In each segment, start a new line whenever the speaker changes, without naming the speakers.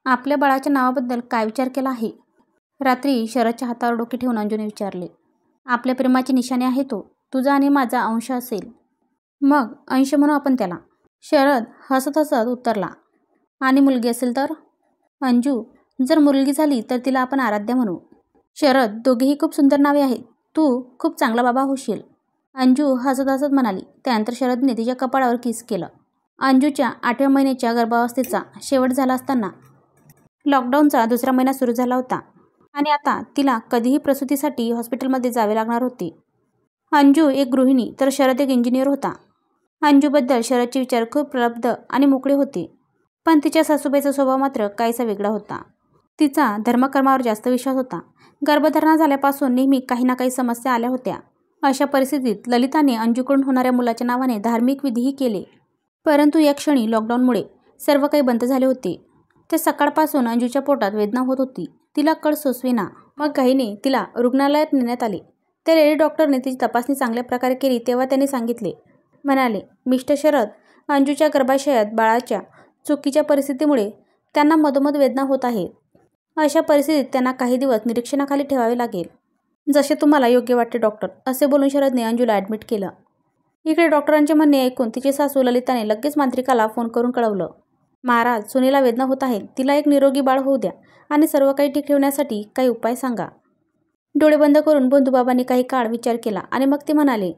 आपल्या बाळाच्या नावाबद्दल काय विचार केला आहे? रात्री शरदच्या हातावर डोके ठेवून अंजूने विचारले. आपल्या प्रेमाची निशाणी आहे तो. तुझा आणि माझा अंश असेल. मग अंश म्हणू आपण त्याला. शरद हसत हसत उत्तरला. आणि मुलगी असेल तर? अंजू, जर मुलगी झाली तर तिला आपण आराध्या म्हणू. शरद, दोघेही खूप सुंदर नावे आहेत. तू खूप चांगला बाबा होशील. अंजू हसत हसत म्हणाली. त्यानंतर शरदने तिच्या कपाळावर किस केलं. अंजूच्या 8व्या महिन्याच्या गर्भावस्थेचा शेवट झाला असताना लॉकडाऊनचा दुसरा महिना सुरू झाला होता आणि आता तिला कधीही प्रसूतीसाठी हॉस्पिटलमध्ये जावे लागणार होते. अंजू एक गृहिणी तर शरद एक इंजिनियर होता. अंजूबद्दल शरदचे विचार खूप प्रबुद्ध आणि मोकळे होते, पण तिच्या सासूबाईचा स्वभाव मात्र काहीसा वेगळा होता. तिचा धर्मकर्मावर जास्त विश्वास होता. गर्भधारणा झाल्यापासून नेहमी काही ना काही समस्या आल्या होत्या. अशा परिस्थितीत ललिताने अंजूकडून होणाऱ्या मुलाच्या नावाने धार्मिक विधीही केले. परंतु या क्षणी लॉकडाऊनमुळे सर्व काही बंद झाले होते. त्या सकाळपासून अंजूच्या पोटात वेदना होत होती. तिला कळ सोसवेना. मग घाईने तिला रुग्णालयात नेण्यात आले. त्या लेडी डॉक्टरने तिची तपासणी चांगल्या प्रकारे केली तेव्हा त्यांनी सांगितले. म्हणाले, मिस्टर शरद, अंजूच्या गर्भाशयात बाळाच्या चुकीच्या परिस्थितीमुळे त्यांना मधोमध वेदना होत आहेत. अशा परिस्थितीत त्यांना काही दिवस निरीक्षणाखाली ठेवावे लागेल. जसे तुम्हाला योग्य वाटते डॉक्टर, असे बोलून शरदने अंजूला ॲडमिट केलं. इकडे डॉक्टरांचे म्हणणे ऐकून तिची सासू ललिताने लगेच मांत्रिकाला फोन करून कळवलं. महाराज, सुनेला वेदना होत आहेत. तिला एक निरोगी बाळ होऊ द्या आणि सर्व काही ठीक ठेवण्यासाठी काही उपाय सांगा. डोळे बंद करून बंधूबाबांनी काही काळ विचार केला आणि मग ते म्हणाले,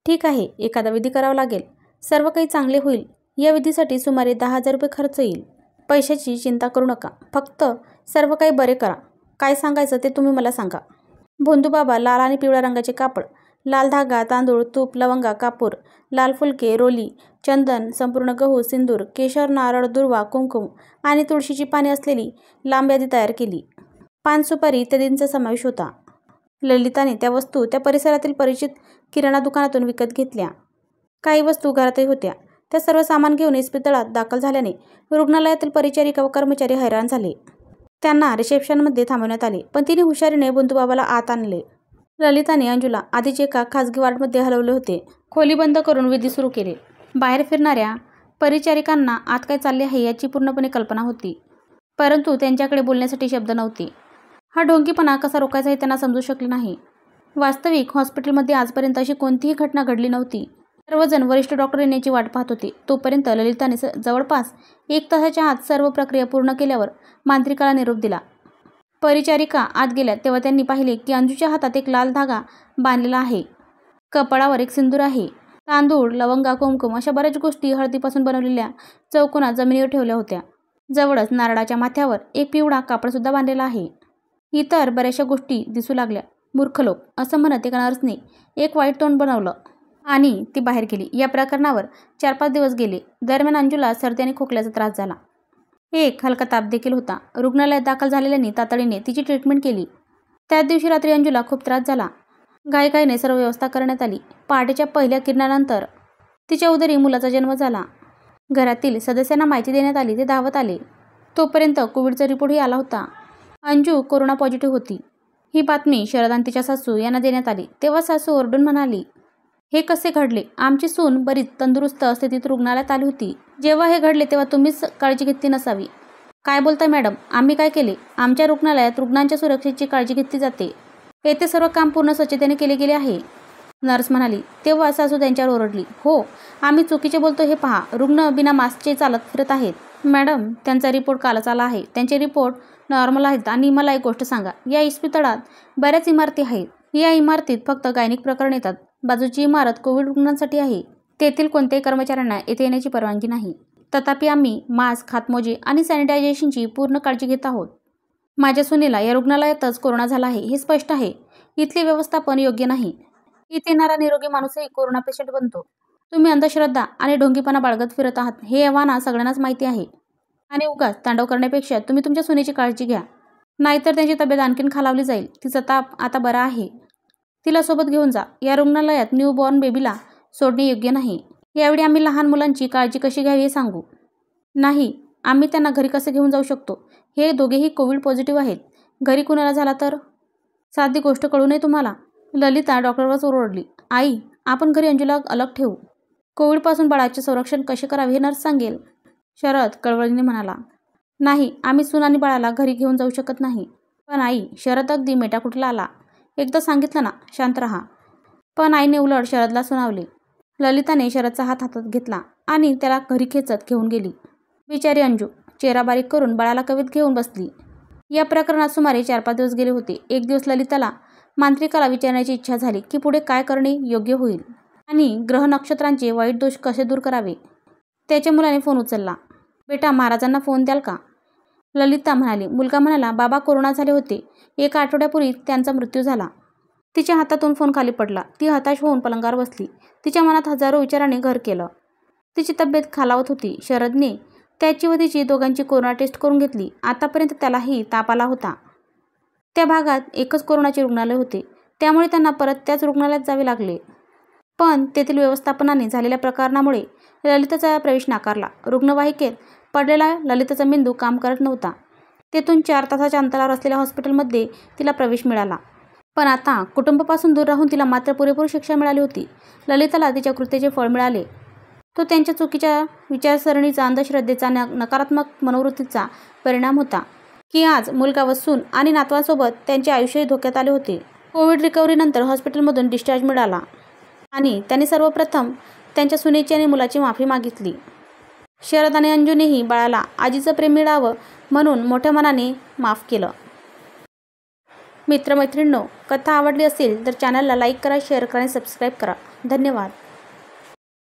ठीक आहे, एखादा विधी करावा लागेल. सर्व काही चांगले होईल. या विधीसाठी सुमारे 10,000 रुपये खर्च येईल. पैशाची चिंता करू नका. फक्त सर्व काही बरे करा. काय सांगायचं ते तुम्ही मला सांगा. बंधूबाबा लाल आणि पिवळ्या रंगाचे कापड, लाल धागा, तांदूळ, तूप, लवंगा, कापूर, लाल फुलके, रोली, चंदन, संपूर्ण गहू, सिंदूर, केशर, नारळ, दुर्वा, कुंकुम आणि तुळशीची पाने असलेली लांब यादी तयार केली. पान, सुपारी इत्यादींचा समावेश होता. ललिताने त्या वस्तू त्या परिसरातील परिचित किराणा दुकानातून विकत घेतल्या. काही वस्तू घरातही होत्या. त्या सर्व सामान घेऊन इस्पितळात दाखल झाल्याने रुग्णालयातील परिचारिका व कर्मचारी हैराण झाले. त्यांना रिसेप्शनमध्ये थांबवण्यात आले, पण तिने हुशारीने बंधूबाबाला आत आणले. ललिताने अंजूला आधीच एका खाजगी वॉर्डमध्ये हलवले होते. खोली बंद करून विधी सुरू केले. बाहेर फिरणाऱ्या परिचारिकांना आत काय चालले आहे याची पूर्णपणे कल्पना होती, परंतु त्यांच्याकडे बोलण्यासाठी शब्द नव्हते. हा ढोंगीपणा कसा रोखायचा हे त्यांना समजू शकले नाही. वास्तविक हॉस्पिटलमध्ये आजपर्यंत अशी कोणतीही घटना घडली नव्हती. सर्वजण वरिष्ठ डॉक्टर येण्याची वाट पाहत होते. तोपर्यंत ललिताने जवळपास 1 तासाच्या आत सर्व प्रक्रिया पूर्ण केल्यावर मांत्रिकाला निरोप दिला. परिचारिका आत गेल्या तेव्हा त्यांनी पाहिले की अंजूच्या हातात एक लाल धागा बांधलेला आहे. कपाळावर एक सिंदूर आहे. तांदूळ, लवंगा, कुंकुम अशा बऱ्याच गोष्टी हळदीपासून बनवलेल्या चौकोनात जमिनीवर ठेवल्या होत्या. जवळच नारळाच्या माथ्यावर एक पिवळा कापडसुद्धा बांधलेला आहे. इतर बऱ्याचशा गोष्टी दिसू लागल्या. मूर्ख लोक, असं म्हणत एका नर्सने एक वाईट तोंड बनवलं आणि ती बाहेर गेली. या प्रकरणावर 4-5 दिवस गेले. दरम्यान अंजूला सर्दी आणि खोकल्याचा त्रास झाला. एक हलका ताप देखील होता. रुग्णालयात दाखल झालेल्यांनी तातडीने तिची ट्रीटमेंट केली. त्याच दिवशी रात्री अंजूला खूप त्रास झाला. घाईघाईने सर्व व्यवस्था करण्यात आली. पहाटेच्या पहिल्या किरणानंतर तिच्या उदरी मुलाचा जन्म झाला. घरातील सदस्यांना माहिती देण्यात आली. ते धावत आले. तोपर्यंत कोविडचा रिपोर्टही आला होता. अंजू कोरोना पॉझिटिव्ह होती. ही बातमी शरद आणि तिच्या सासू यांना देण्यात आली. तेव्हा सासू ओरडून म्हणाली, हे कसे घडले? आमची सून बरीच तंदुरुस्त स्थितीत रुग्णालयात आली होती. जेव्हा हे घडले तेव्हा तुम्हीच काळजी घेतली नसावी. काय बोलताय मॅडम? आम्ही काय केले? आमच्या रुग्णालयात रुग्णांच्या सुरक्षेची काळजी घेतली जाते. येथे सर्व काम पूर्ण स्वच्छतेने केले गेले आहे, नर्स म्हणाली. तेव्हा सासू त्यांच्यावर ओरडली, हो, आम्ही चुकीचे बोलतो हे पहा. रुग्ण बिना मास्कचे चालत फिरत आहेत. मॅडम, त्यांचा रिपोर्ट कालच आला आहे. त्यांचे रिपोर्ट नॉर्मल आहेत. आणि मला एक गोष्ट सांगा, या इस्पितळात बऱ्याच इमारती आहेत. या इमारतीत फक्त गायनिक प्रकरण येतात. बाजूची इमारत कोविड रुग्णांसाठी आहे. तेथील कोणत्याही कर्मचाऱ्यांना येथे येण्याची परवानगी नाही. तथापि आम्ही मास्क, हातमोजे आणि सॅनिटायझेशनची पूर्ण काळजी घेत आहोत. माझ्या सुनेला या रुग्णालयातच कोरोना झाला आहे हे स्पष्ट आहे. इथले व्यवस्थापन योग्य नाही. इथे येणारा निरोगी माणूसही कोरोना पेशंट बनतो. तुम्ही अंधश्रद्धा आणि ढोंगीपणा बाळगत फिरत आहात हे आव्हाना सगळ्यांनाच माहिती आहे. आणि उगाच तांडव करण्यापेक्षा तुम्ही तुमच्या सुनेची काळजी घ्या, नाहीतर त्यांची तब्येत आणखीन खालावली जाईल. तिचा ताप आता बरा आहे. तिला सोबत घेऊन जा. या रुग्णालयात न्यूबॉर्न बेबीला सोडणे योग्य नाही. यावेळी आम्ही लहान मुलांची काळजी कशी घ्यावी हे सांगू. नाही, आम्ही त्यांना घरी कसे घेऊन जाऊ शकतो? हे दोघेही कोविड पॉझिटिव्ह आहेत. घरी कुणाला झाला तर? साधी गोष्ट कळू नये तुम्हाला? ललिता डॉक्टरवर ओरडली. आई, आपण घरी अंजूला अलग ठेवू. कोविडपासून बाळाचे संरक्षण कसे करावे हे नर्स सांगेल, शरद कळवळीने म्हणाला. नाही, आम्ही सून आणि बाळाला घरी घेऊन जाऊ शकत नाही. पण आई, शरद अगदी मेटाकुटीला आला. एकदा सांगितलं ना, शांत राहा. पण आईने उलट शरदला सुनावले. ललिताने शरदचा हात हातात घेतला आणि त्याला घरी खेचत घेऊन गेली. बिचारी अंजू चेहरा बारीक करून बाळाला कवीत घेऊन बसली. या प्रकरणात सुमारे 4-5 दिवस गेले होते. एक दिवस ललिताला मांत्रिकाला विचारण्याची इच्छा झाली की पुढे काय करणे योग्य होईल आणि ग्रह नक्षत्रांचे वाईट दोष कसे दूर करावे. त्याच्या मुलाने फोन उचलला. बेटा, महाराजांना फोन द्याल का? ललिता म्हणाली. मुलगा म्हणाला, बाबा, कोरोना झाले होते. 1 आठवड्यापूर्वी त्यांचा मृत्यू झाला. तिच्या हातातून फोन खाली पडला. ती हताश होऊन पलंगावर बसली. तिच्या मनात हजारो विचारांनी घर केलं. तिची तब्येत खालावत होती. शरदने त्याची व तिची दोघांची कोरोना टेस्ट करून घेतली. आतापर्यंत त्यालाही ताप आला होता. त्या भागात एकच कोरोनाचे रुग्णालय होते. त्यामुळे त्यांना परत त्याच रुग्णालयात जावे लागले. पण तेथील व्यवस्थापनाने झालेल्या प्रकरणामुळे ललिताचा प्रवेश नाकारला. रुग्णवाहिकेत पडलेला ललिताचा मेंदू काम करत नव्हता. तेथून 4 तासाच्या अंतरावर असलेल्या हॉस्पिटलमध्ये तिला प्रवेश मिळाला. पण आता कुटुंबापासून दूर राहून तिला मात्र पुरेपूर शिक्षा मिळाली होती. ललिताला तिच्या कृत्याचे फळ मिळाले. तो त्यांच्या चुकीच्या विचारसरणीचा, अंधश्रद्धेचा, नकारात्मक मनोवृत्तीचा परिणाम होता की आज मुलगा व सून आणि नातवांसोबत त्यांचे आयुष्यही धोक्यात आले होते. कोविड रिकव्हरीनंतर हॉस्पिटलमधून डिस्चार्ज मिळाला आणि त्यांनी सर्वप्रथम त्यांच्या सुनेची आणि मुलाची माफी मागितली. शरद आणि अंजूनेही बाळाला आजीचं प्रेम मिळावं म्हणून मोठ्या मनाने माफ केलं. मित्रमैत्रिणींनो, कथा आवडली असेल तर चॅनलला लाईक करा, शेअर करा आणि सबस्क्राईब करा. धन्यवाद.